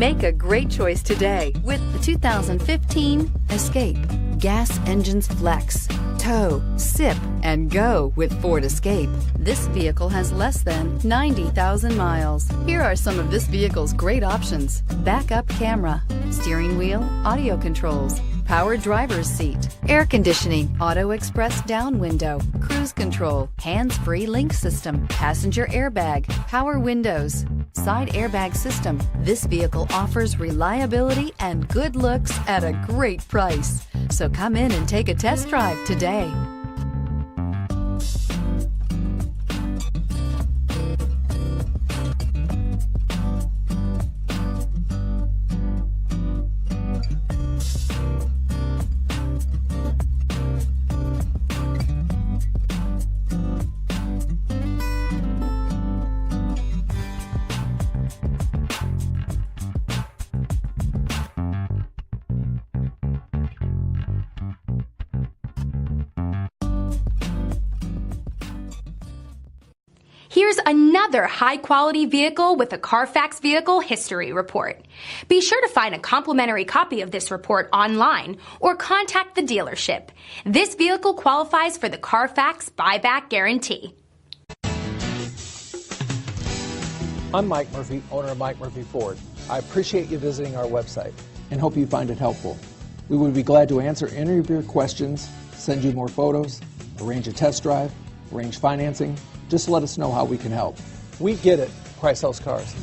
Make a great choice today with the 2015 Escape. Gas engines flex, tow, sip, and go with Ford Escape. This vehicle has less than 90,000 miles. Here are some of this vehicle's great options: backup camera, steering wheel audio controls, power driver's seat, air conditioning, auto express down window, cruise control, hands-free link system, passenger airbag, power windows, side airbag system. This vehicle offers reliability and good looks at a great price. So come in and take a test drive today. Here's another high-quality vehicle with a Carfax Vehicle History Report. Be sure to find a complimentary copy of this report online or contact the dealership. This vehicle qualifies for the Carfax Buyback Guarantee. I'm Mike Murphy, owner of Mike Murphy Ford. I appreciate you visiting our website and hope you find it helpful. We would be glad to answer any of your questions, send you more photos, arrange a test drive, arrange financing. Just let us know how we can help. We get it. Price sells cars.